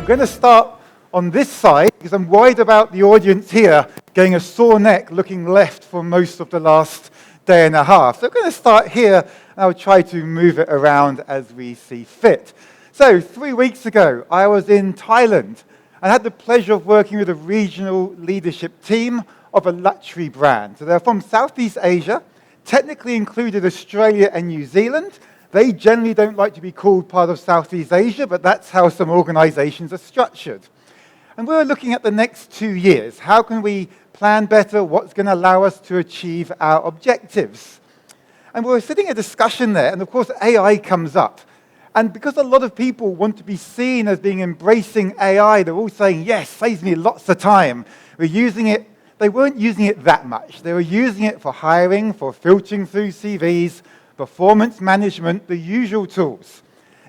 going to start on this side because I'm worried about the audience here getting a sore neck looking left for most of the last day and a half. So I'm going to start here, and I'll try to move it around as we see fit. So 3 weeks ago, I was in Thailand and had the pleasure of working with a regional leadership team of a luxury brand. So they're from Southeast Asia, technically included Australia and New Zealand. They generally don't like to be called part of Southeast Asia, but that's how some organizations are structured. And we're looking at the next 2 years. How can we plan better? What's going to allow us to achieve our objectives? And we were sitting in a discussion there, and of course AI comes up. And because a lot of people want to be seen as being embracing AI, they're all saying, yes, saves me lots of time. We're using it. They weren't using it that much. They were using it for hiring, for filtering through CVs, performance management, the usual tools.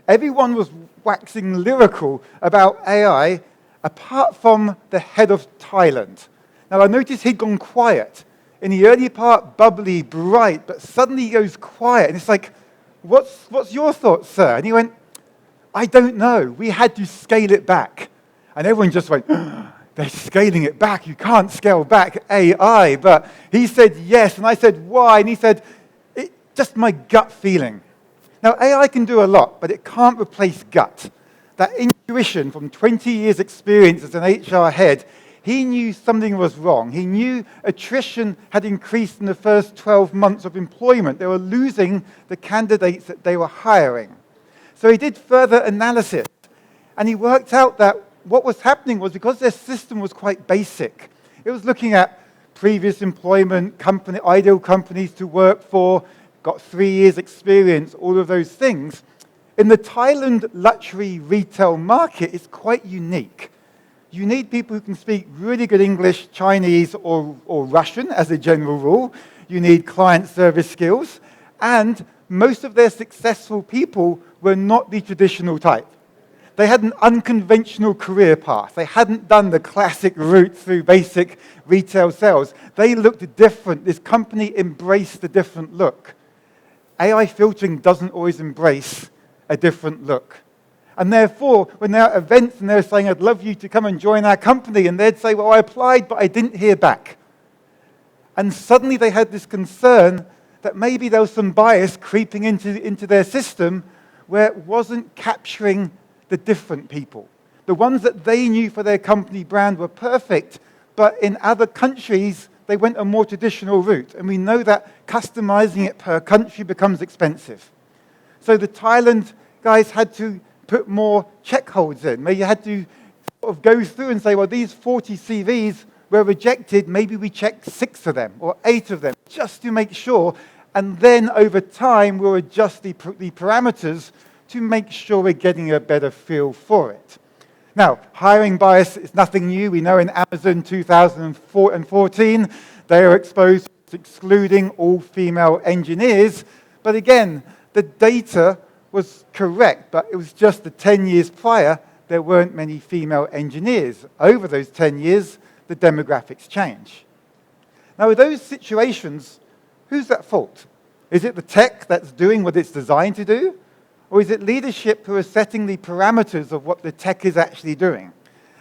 Everyone was waxing lyrical about AI, apart from the head of Thailand. Now, I noticed he'd gone quiet. In the early part, bubbly, bright, but suddenly he goes quiet. And it's like, what's your thoughts, sir? And he went, I don't know. We had to scale it back. And everyone just went, they're scaling it back. You can't scale back AI. But he said yes, and I said, why? And he said, just my gut feeling. Now, AI can do a lot, but it can't replace gut. That intuition from 20 years' experience as an HR head, he knew something was wrong. He knew attrition had increased in the first 12 months of employment. They were losing the candidates that they were hiring. So he did further analysis, and he worked out that what was happening was because their system was quite basic. It was looking at previous employment, ideal companies to work for, got 3 years experience, all of those things. In the Thailand luxury retail market, it's quite unique. You need people who can speak really good English, Chinese, or Russian as a general rule. You need client service skills. And most of their successful people were not the traditional type. They had an unconventional career path. They hadn't done the classic route through basic retail sales. They looked different. This company embraced the different look. AI filtering doesn't always embrace a different look. And therefore, when they're at events and they're saying, I'd love you to come and join our company, and they'd say, well, I applied, but I didn't hear back. And suddenly they had this concern that maybe there was some bias creeping into their system where it wasn't capturing the different people. The ones that they knew for their company brand were perfect, but in other countries, they went a more traditional route. And we know that customizing it per country becomes expensive. So the Thailand guys had to put more check holds in. Maybe you had to sort of go through and say, well, these 40 CVs were rejected. Maybe we check 6 of them or 8 of them just to make sure. And then over time, we'll adjust the parameters to make sure we're getting a better feel for it. Now, hiring bias is nothing new. We know in Amazon 2014, they are exposed to excluding all female engineers. But again, the data was correct, but it was just the 10 years prior, there weren't many female engineers. Over those 10 years, the demographics change. Now, with those situations, who's at fault? Is it the tech that's doing what it's designed to do? Or is it leadership who are setting the parameters of what the tech is actually doing?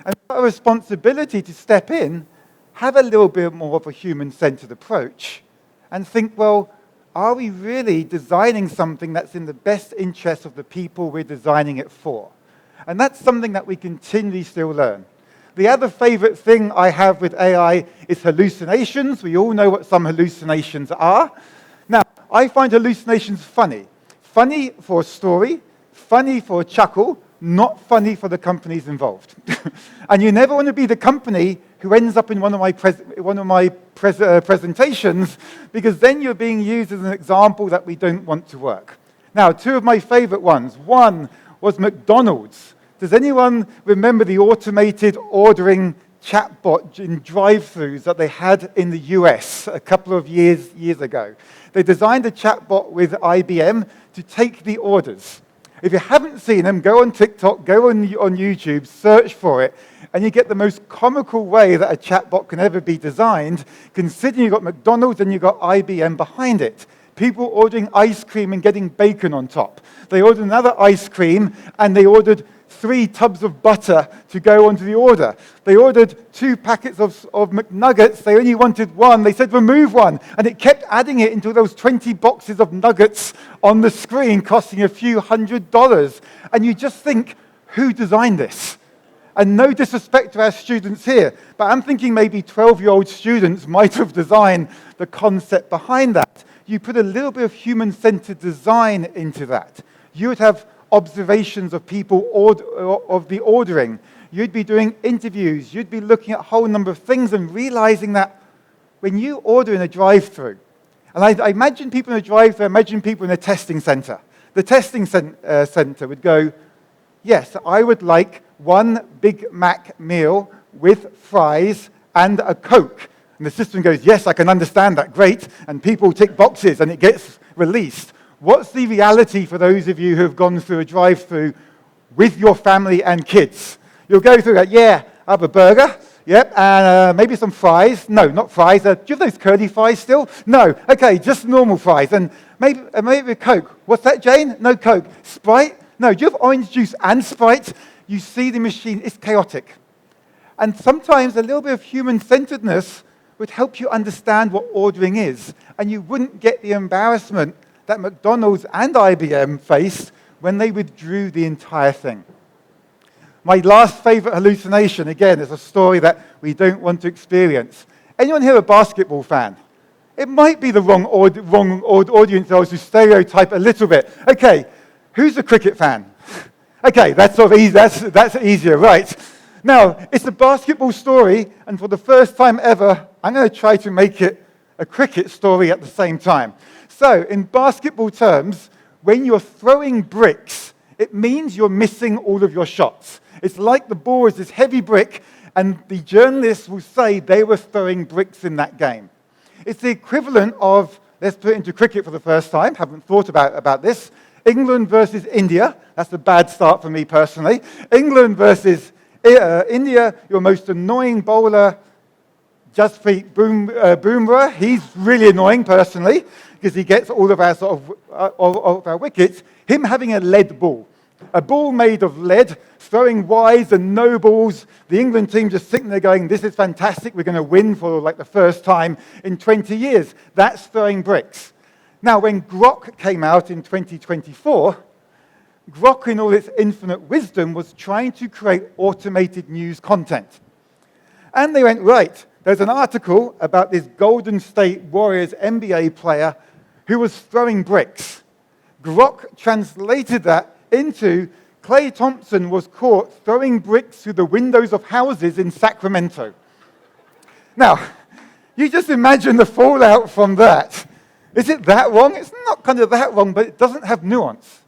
And a responsibility to step in, have a little bit more of a human-centered approach, and think, well, are we really designing something that's in the best interest of the people we're designing it for? And that's something that we continually still learn. The other favorite thing I have with AI is hallucinations. We all know what some hallucinations are. Now, I find hallucinations funny. Funny for a story, funny for a chuckle, not funny for the companies involved. And you never want to be the company who ends up in one of my presentations, because then you're being used as an example that we don't want to work. Now, 2 of my favorite ones. One was McDonald's. Does anyone remember the automated ordering chatbot in drive-thrus that they had in the US a couple of years ago? They designed a chatbot with IBM to take the orders. If you haven't seen them, go on TikTok, go on YouTube, search for it, and you get the most comical way that a chatbot can ever be designed, considering you've got McDonald's and you've got IBM behind it. People ordering ice cream and getting bacon on top. They ordered another ice cream, and they ordered 3 tubs of butter to go onto the order. They ordered 2 packets of McNuggets. They only wanted 1. They said, remove 1. And it kept adding it until there was 20 boxes of nuggets on the screen costing a few $100s. And you just think, who designed this? And no disrespect to our students here, but I'm thinking maybe 12-year-old students might have designed the concept behind that. You put a little bit of human-centered design into that. You would have observations of people of the ordering. You'd be doing interviews. You'd be looking at a whole number of things and realizing that when you order in a drive-through, and I imagine people in a drive-through, I imagine people in a testing center. The testing center would go, yes, I would like 1 Big Mac meal with fries and a Coke. And the system goes, yes, I can understand that, great. And people tick boxes and it gets released. What's the reality for those of you who have gone through a drive-through with your family and kids? You'll go through that, yeah, I have a burger, yep, and maybe some fries. No, not fries. Do you have those curly fries still? No, okay, just normal fries. And maybe a Coke. What's that, Jane? No Coke. Sprite? No, do you have orange juice and Sprite? You see the machine, it's chaotic. And sometimes a little bit of human-centeredness would help you understand what ordering is. And you wouldn't get the embarrassment that McDonald's and IBM faced when they withdrew the entire thing. My last favorite hallucination, again, is a story that we don't want to experience. Anyone here a basketball fan? It might be the wrong audience, I was to stereotype a little bit. Okay, who's a cricket fan? Okay, that's sort of easy. That's easier, right? Now, it's a basketball story, and for the first time ever, I'm going to try to make it a cricket story at the same time. So, in basketball terms, when you're throwing bricks, it means you're missing all of your shots. It's like the ball is this heavy brick, and the journalists will say they were throwing bricks in that game. It's the equivalent of, let's put it into cricket for the first time, haven't thought about this, England versus India. That's a bad start for me personally. England versus India, your most annoying bowler, Jasprit Bumrah. He's really annoying personally because he gets all of our of our wickets. Him having a lead ball, a ball made of lead, throwing wides and no balls. The England team just sitting there going, "This is fantastic. We're going to win for like the first time in 20 years." That's throwing bricks. Now, when Grok came out in 2024, Grok, in all its infinite wisdom, was trying to create automated news content. And they went, right, there's an article about this Golden State Warriors NBA player who was throwing bricks. Grok translated that into Klay Thompson was caught throwing bricks through the windows of houses in Sacramento. Now, you just imagine the fallout from that. Is it that wrong? It's not kind of that wrong, but it doesn't have nuance.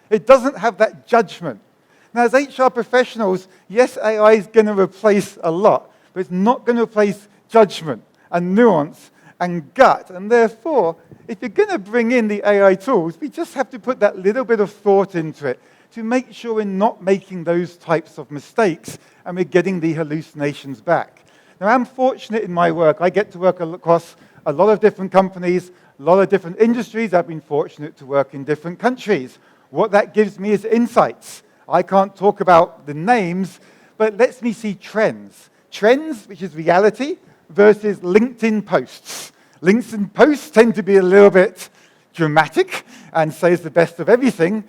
It doesn't have that judgment. Now, as HR professionals, yes, AI is going to replace a lot, but it's not going to replace judgment and nuance and gut. And therefore, if you're going to bring in the AI tools, we just have to put that little bit of thought into it to make sure we're not making those types of mistakes and we're getting the hallucinations back. Now, I'm fortunate in my work. I get to work across a lot of different companies, a lot of different industries. I've been fortunate to work in different countries. What that gives me is insights. I can't talk about the names, but it lets me see trends. Trends, which is reality, versus LinkedIn posts. LinkedIn posts tend to be a little bit dramatic and says the best of everything.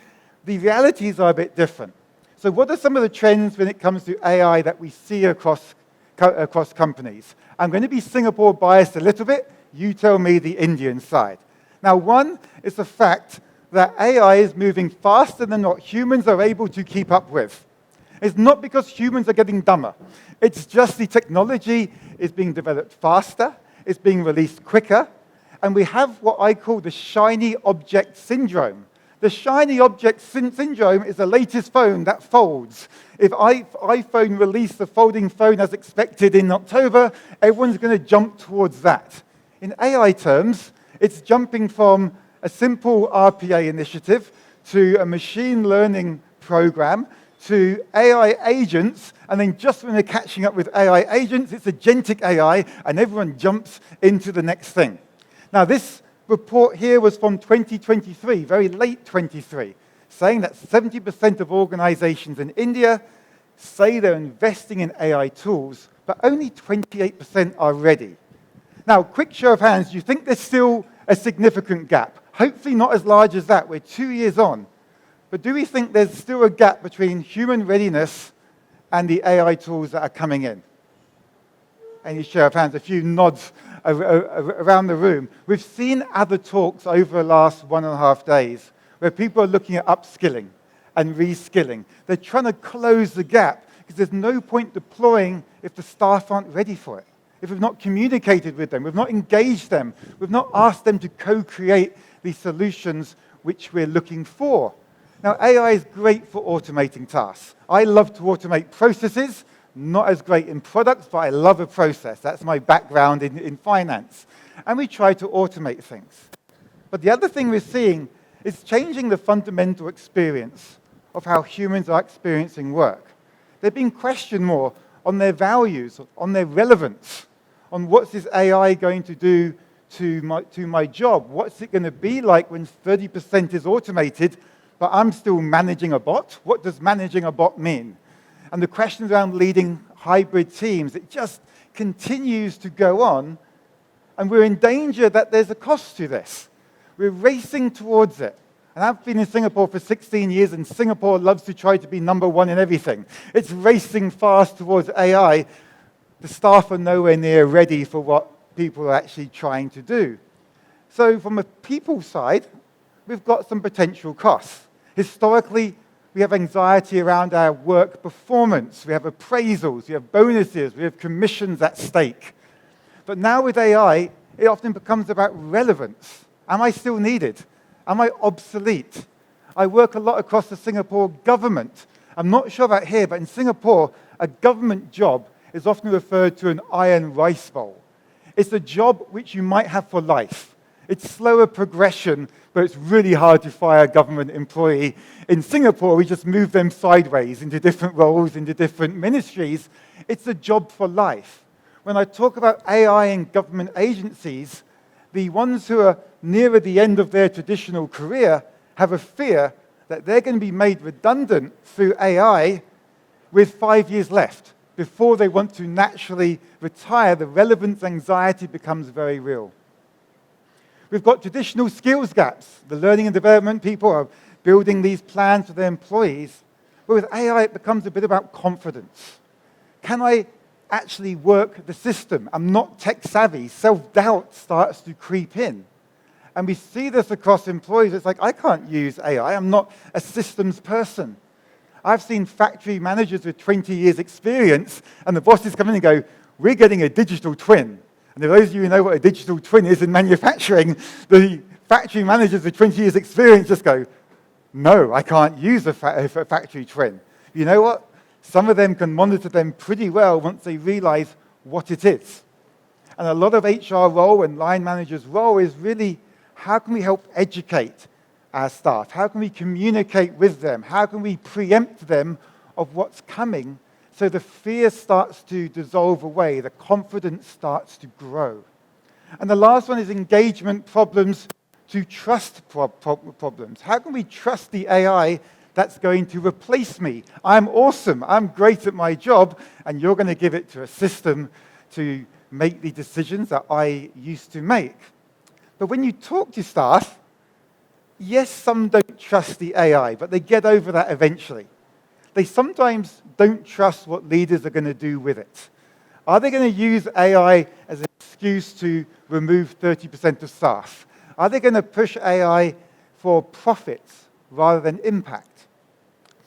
The realities are a bit different. So what are some of the trends when it comes to AI that we see across companies? I'm going to be Singapore biased a little bit. You tell me the Indian side. Now, one is the fact that AI is moving faster than what humans are able to keep up with. It's not because humans are getting dumber. It's just the technology is being developed faster, it's being released quicker, and we have what I call the shiny object syndrome. The shiny object syndrome is the latest phone that folds. If iPhone released the folding phone as expected in October, everyone's going to jump towards that. In AI terms, it's jumping from a simple RPA initiative to a machine learning program to AI agents, and then just when they're catching up with AI agents, it's agentic AI, and everyone jumps into the next thing. Now, this report here was from 2023, very late 23. saying that 70% of organizations in India say they're investing in AI tools, but only 28% are ready. Now, quick show of hands, do you think there's still a significant gap? Hopefully not as large as that. We're 2 years on. But do we think there's still a gap between human readiness and the AI tools that are coming in? Any show of hands, a few nods around the room. We've seen other talks over the last 1.5 days where people are looking at upskilling and reskilling. They're trying to close the gap because there's no point deploying if the staff aren't ready for it. If we've not communicated with them, we've not engaged them, we've not asked them to co-create these solutions which we're looking for. Now, AI is great for automating tasks. I love to automate processes, not as great in products, but I love a process. That's my background in finance. And we try to automate things. But the other thing we're seeing is changing the fundamental experience of how humans are experiencing work. They're being questioned more on their values, on their relevance, on what's this AI going to do to my job? What's it going to be like when 30% is automated, but I'm still managing a bot? What does managing a bot mean? And the questions around leading hybrid teams, it just continues to go on, and we're in danger that there's a cost to this. We're racing towards it. And I've been in Singapore for 16 years, and Singapore loves to try to be number one in everything. It's racing fast towards AI. The staff are nowhere near ready for what people are actually trying to do. So from a people side, we've got some potential costs. Historically, we have anxiety around our work performance. We have appraisals, we have bonuses, we have commissions at stake. But now with AI, it often becomes about relevance. Am I still needed? Am I obsolete? I work a lot across the Singapore government. I'm not sure about here, but in Singapore, a government job is often referred to an iron rice bowl. It's a job which you might have for life. It's slower progression, but it's really hard to fire a government employee. In Singapore, we just move them sideways into different roles, into different ministries. It's a job for life. When I talk about AI in government agencies, the ones who are nearer the end of their traditional career have a fear that they're going to be made redundant through AI with 5 years left. Before they want to naturally retire, the relevance anxiety becomes very real. We've got traditional skills gaps. The learning and development people are building these plans for their employees. But with AI, it becomes a bit about confidence. Can I actually work the system? I'm not tech savvy. Self-doubt starts to creep in. And we see this across employees. It's like, I can't use AI. I'm not a systems person. I've seen factory managers with 20 years experience, and the bosses come in and go, we're getting a digital twin. And for those of you who know what a digital twin is in manufacturing, the factory managers with 20 years experience just go, no, I can't use a factory twin. You know what? Some of them can monitor them pretty well once they realize what it is. And a lot of HR role and line managers' role is really, how can we help educate our staff? How can we communicate with them? How can we preempt them of what's coming so the fear starts to dissolve away, the confidence starts to grow? And the last one is engagement problems to trust problems. How can we trust the AI that's going to replace me? I'm awesome, I'm great at my job, and you're going to give it to a system to make the decisions that I used to make. But when you talk to staff, yes, some don't trust the AI, but they get over that eventually. They sometimes don't trust what leaders are going to do with it. Are they going to use AI as an excuse to remove 30% of staff? Are they going to push AI for profits rather than impact?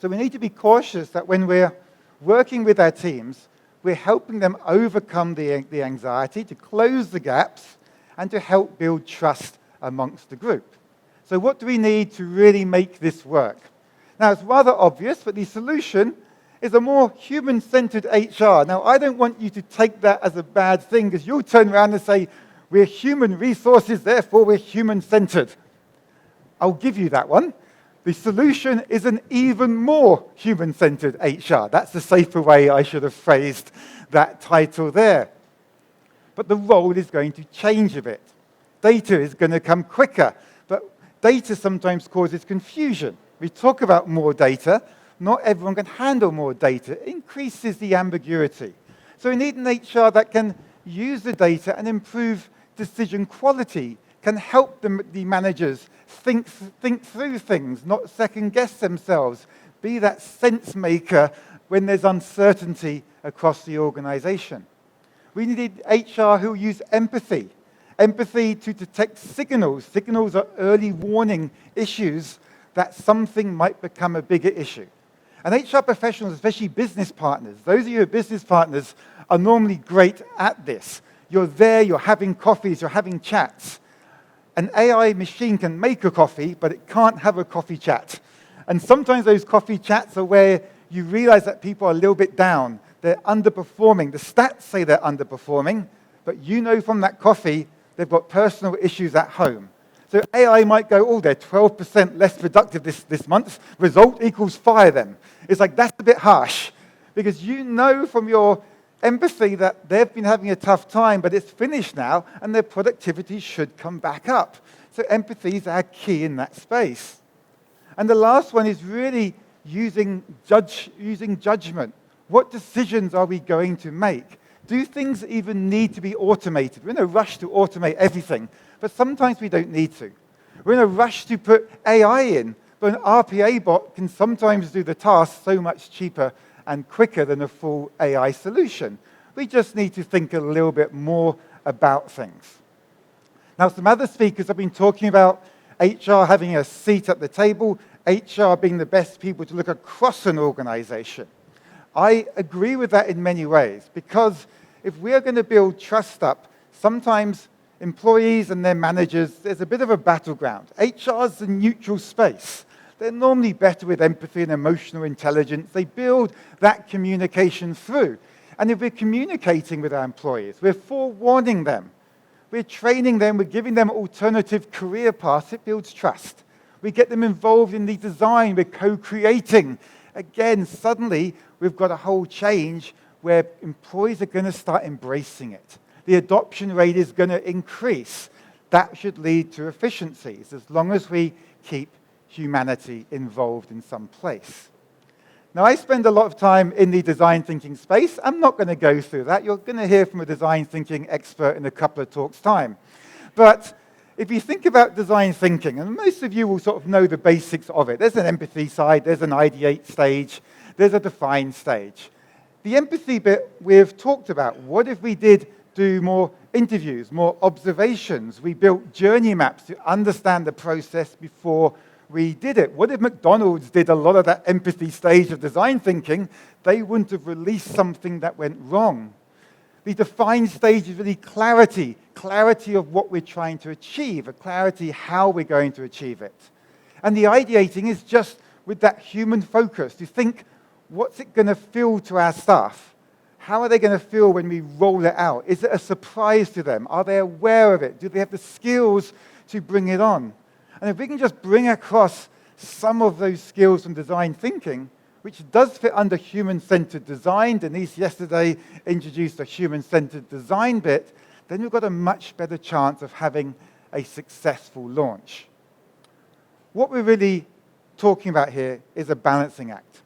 So we need to be cautious that when we're working with our teams, we're helping them overcome the anxiety, to close the gaps, and to help build trust amongst the group. So what do we need to really make this work? Now, it's rather obvious, but the solution is a more human-centered HR. Now, I don't want you to take that as a bad thing, because you'll turn around and say, we're human resources, therefore we're human-centered. I'll give you that one. The solution is an even more human-centered HR. That's the safer way I should have phrased that title there. But the role is going to change a bit. Data is going to come quicker, but data sometimes causes confusion. We talk about more data. Not everyone can handle more data. It increases the ambiguity. So we need an HR that can use the data and improve decision quality, can help the managers think through things, not second-guess themselves, be that sense maker when there's uncertainty across the organization. We need HR who use empathy. Empathy to detect signals. Signals are early warning issues that something might become a bigger issue. And HR professionals, especially business partners, those of you who are business partners are normally great at this. You're there, you're having coffees, you're having chats. An AI machine can make a coffee, but it can't have a coffee chat. And sometimes those coffee chats are where you realize that people are a little bit down. They're underperforming. The stats say they're underperforming, but you know from that coffee they've got personal issues at home. So AI might go, oh, they're 12% less productive this month. Result equals fire them. It's like, that's a bit harsh. Because you know from your empathy that they've been having a tough time, but it's finished now, and their productivity should come back up. So empathy is our key in that space. And the last one is really using judgment. What decisions are we going to make? Do things even need to be automated? We're in a rush to automate everything, but sometimes we don't need to. We're in a rush to put AI in, but an RPA bot can sometimes do the task so much cheaper and quicker than a full AI solution. We just need to think a little bit more about things. Now, some other speakers have been talking about HR having a seat at the table, HR being the best people to look across an organization. I agree with that in many ways, because if we're going to build trust up, sometimes employees and their managers, there's a bit of a battleground. HR is a neutral space. They're normally better with empathy and emotional intelligence. They build that communication through. And if we're communicating with our employees, we're forewarning them, we're training them, we're giving them alternative career paths, it builds trust. We get them involved in the design, we're co-creating. Again, suddenly, we've got a whole change where employees are going to start embracing it. The adoption rate is going to increase. That should lead to efficiencies, as long as we keep humanity involved in some place. Now, I spend a lot of time in the design thinking space. I'm not going to go through that. You're going to hear from a design thinking expert in a couple of talks' time. But if you think about design thinking, and most of you will sort of know the basics of it. There's an empathy side, there's an ideate stage, there's a define stage. The empathy bit we've talked about. What if we did do more interviews, more observations? We built journey maps to understand the process before we did it. What if McDonald's did a lot of that empathy stage of design thinking? They wouldn't have released something that went wrong. The define stage is really clarity of what we're trying to achieve, a clarity how we're going to achieve it. And the ideating is just with that human focus to think, what's it going to feel to our staff? How are they going to feel when we roll it out? Is it a surprise to them? Are they aware of it? Do they have the skills to bring it on? And if we can just bring across some of those skills from design thinking, which does fit under human-centered design, Denise yesterday introduced a human-centered design bit, then we've got a much better chance of having a successful launch. What we're really talking about here is a balancing act.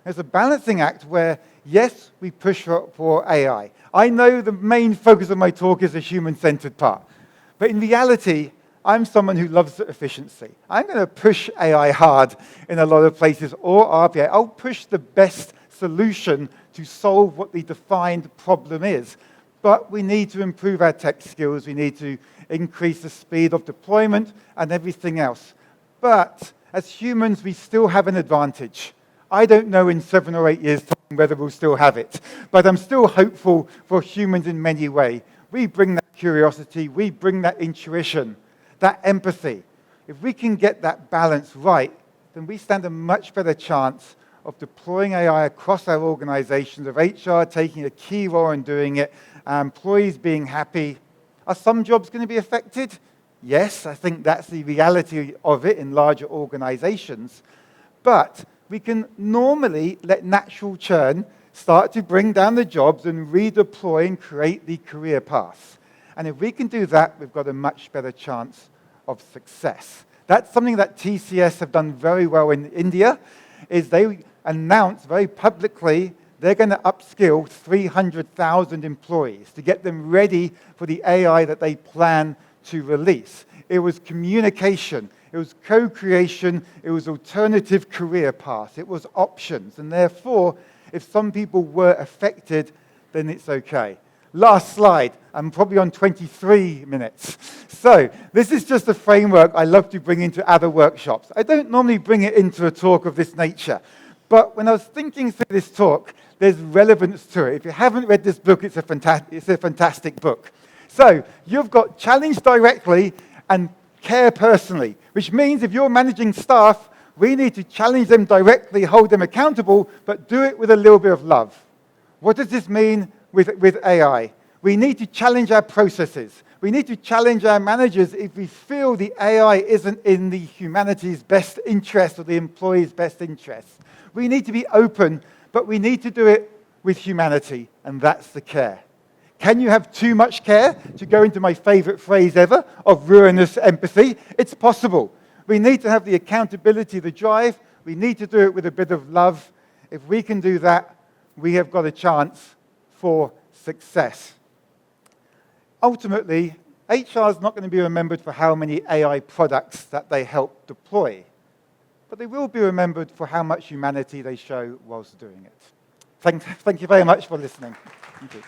There's a balancing act where, yes, we push for AI. I know the main focus of my talk is the human-centered part. But in reality, I'm someone who loves efficiency. I'm going to push AI hard in a lot of places, or RPA. I'll push the best solution to solve what the defined problem is. But we need to improve our tech skills. We need to increase the speed of deployment and everything else. But as humans, we still have an advantage. I don't know in 7 or 8 years' time whether we'll still have it. But I'm still hopeful for humans in many ways. We bring that curiosity. We bring that intuition, that empathy. If we can get that balance right, then we stand a much better chance of deploying AI across our organizations, of HR taking a key role in doing it, our employees being happy. Are some jobs going to be affected? Yes, I think that's the reality of it in larger organizations. But we can normally let natural churn start to bring down the jobs and redeploy and create the career paths. And if we can do that, we've got a much better chance of success. That's something that TCS have done very well in India, is they announced very publicly they're going to upskill 300,000 employees to get them ready for the AI that they plan to release. It was communication, it was co-creation, it was alternative career paths, it was options, and therefore, if some people were affected, then it's okay. Last slide. I'm probably on 23 minutes. So this is just a framework I love to bring into other workshops. I don't normally bring it into a talk of this nature, but when I was thinking through this talk, there's relevance to it. If you haven't read this book, it's a fantastic book. So you've got challenge directly and care personally, which means if you're managing staff, we need to challenge them directly, hold them accountable, but do it with a little bit of love. What does this mean with AI? We need to challenge our processes. We need to challenge our managers if we feel the AI isn't in the humanity's best interest or the employee's best interest. We need to be open, but we need to do it with humanity, and that's the care. Can you have too much care? To go into my favorite phrase ever, of ruinous empathy, it's possible. We need to have the accountability, the drive. We need to do it with a bit of love. If we can do that, we have got a chance for success. Ultimately, HR is not going to be remembered for how many AI products that they help deploy, but they will be remembered for how much humanity they show whilst doing it. Thank you very much for listening. Thank you.